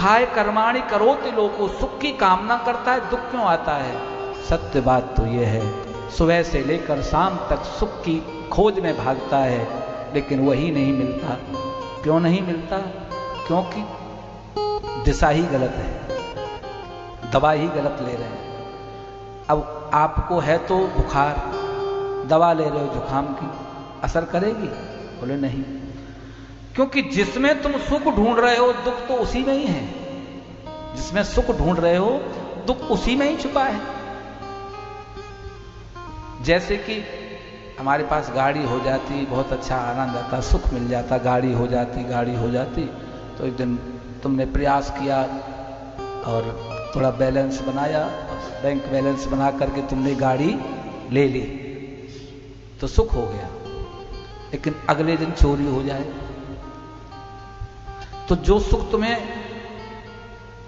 सुखाय कर्माणि करोति लोको, सुख की कामना करता है, दुख क्यों आता है? सत्य बात तो यह है, सुबह से लेकर शाम तक सुख की खोज में भागता है, लेकिन वही नहीं मिलता। क्यों नहीं मिलता? क्योंकि दिशा ही गलत है, दवा ही गलत ले रहे हैं। अब आपको है तो बुखार, दवा ले रहे हो जुकाम की, असर करेगी? बोले नहीं, क्योंकि जिसमें तुम सुख ढूंढ रहे हो दुख तो उसी में ही है। जिसमें सुख ढूंढ रहे हो दुख उसी में ही छुपा है। जैसे कि हमारे पास गाड़ी हो जाती, बहुत अच्छा आनंद आता, सुख मिल जाता, गाड़ी हो जाती, तो एक दिन तुमने प्रयास किया और थोड़ा बैलेंस बनाया, बैंक बैलेंस बना करके तुमने गाड़ी ले ली, तो सुख हो गया। लेकिन अगले दिन चोरी हो जाए तो जो सुख तुम्हें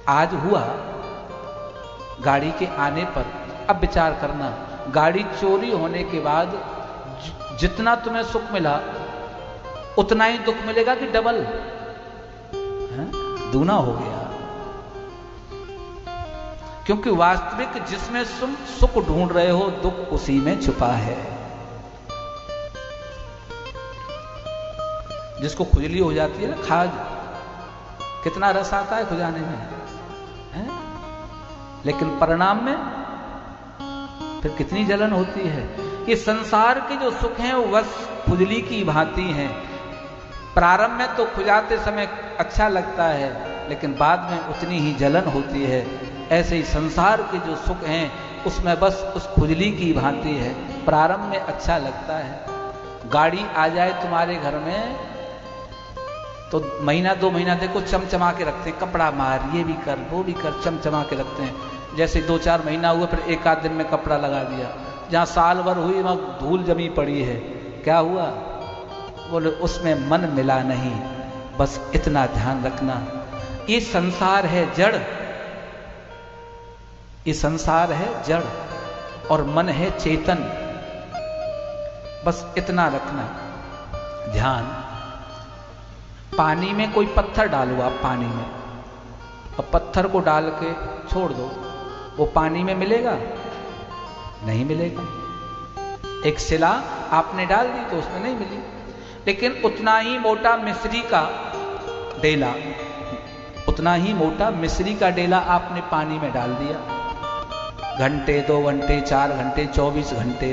आज हुआ गाड़ी के आने पर, अब विचार करना, गाड़ी चोरी होने के बाद जितना तुम्हें सुख मिला उतना ही दुख मिलेगा कि डबल? दूना हो गया। क्योंकि वास्तविक जिसमें तुम सुख ढूंढ रहे हो दुख उसी में छुपा है। जिसको खुजली हो जाती है ना, खाज, कितना रस आता है खुजाने में, है? लेकिन परिणाम में फिर कितनी जलन होती है। ये संसार के जो सुख हैं वो बस खुजली की भांति हैं। प्रारंभ में तो खुजाते समय अच्छा लगता है, लेकिन बाद में उतनी ही जलन होती है। ऐसे ही संसार के जो सुख हैं उसमें बस उस खुजली की भांति है। प्रारंभ में अच्छा लगता है। गाड़ी आ जाए तुम्हारे घर में तो महीना 2 महीना देखो चमचमा के रखते हैं, कपड़ा मार, ये भी कर वो भी कर, चमचमा के रखते हैं। जैसे 2-4 महीना हुआ फिर 1 आध दिन में कपड़ा लगा दिया। जहाँ साल भर हुई वहाँ धूल जमी पड़ी है, क्या हुआ? बोले उसमें मन मिला नहीं। बस इतना ध्यान रखना, ये संसार है जड़, ये संसार है जड़ और मन है चेतन। बस इतना रखना ध्यान। पानी में कोई पत्थर डालो आप पानी में, और पत्थर को डाल के छोड़ दो, वो पानी में मिलेगा? नहीं मिलेगा। एक शिला आपने डाल दी तो उसमें नहीं मिली। लेकिन उतना ही मोटा मिस्री का डेला, उतना ही मोटा मिस्री का डेला आपने पानी में डाल दिया, घंटे 2 घंटे 4 घंटे 24 घंटे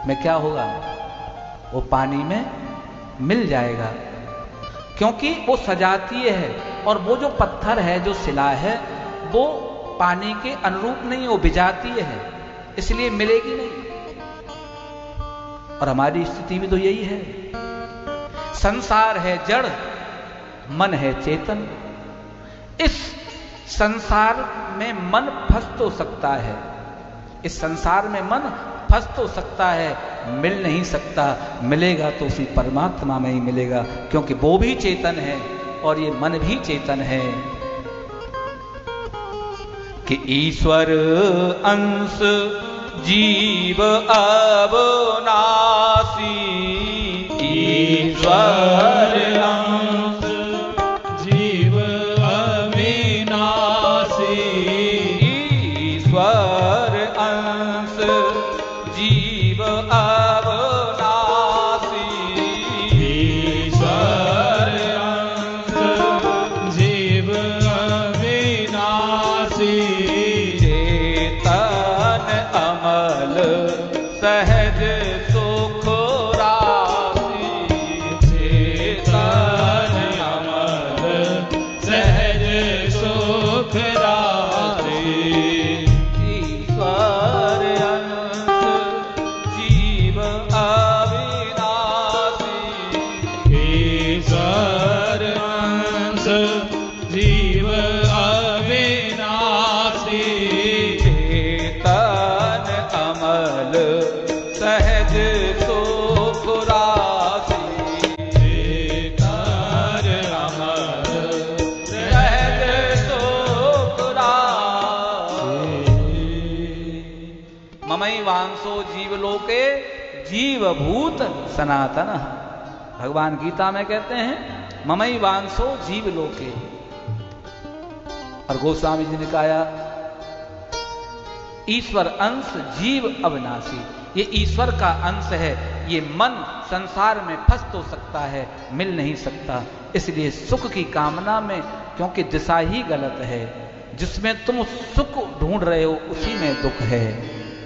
में क्या होगा? वो पानी में मिल जाएगा, क्योंकि वो सजातीय है। और वो जो पत्थर है, जो शिला है, वो पानी के अनुरूप नहीं, वो विजातीय है, इसलिए मिलेगी नहीं। और हमारी स्थिति भी तो यही है। संसार है जड़, मन है चेतन। इस संसार में मन फंस तो सकता है, इस संसार में मन फंस तो सकता है, मिल नहीं सकता। मिलेगा तो उसी परमात्मा में ही मिलेगा, क्योंकि वो भी चेतन है और ये मन भी चेतन है। कि ईश्वर अंश जीव अविनाशी, ईश्वर अंश जीव अविनाशी, ईश्वर अंश जीव अविनाशी, ईश्वर अंश जीव अविनाशी, चेतन अमल सहज सुख राशि, चेतन अमल सहज सुख राशि, ईश्वर अंश जीव अविनाशी, ईश्वर अंश जीव अविनाशी, चेतन अमल सहज सुख राशि, चेतन अमल सहज सुख राशि। ममई वांसो जीवलोके जीवभूत सनातन। भगवान गीता में कहते हैं ममई वांसो जीवलोके, और गोस्वामी जी ने कहा, ईश्वर अंश जीव अविनाशी, ये ईश्वर का अंश है, ये मन संसार में फंस तो सकता है, मिल नहीं सकता। इसलिए सुख की कामना में, क्योंकि दिशा ही गलत है, जिसमें तुम सुख ढूंढ रहे हो उसी में दुख है।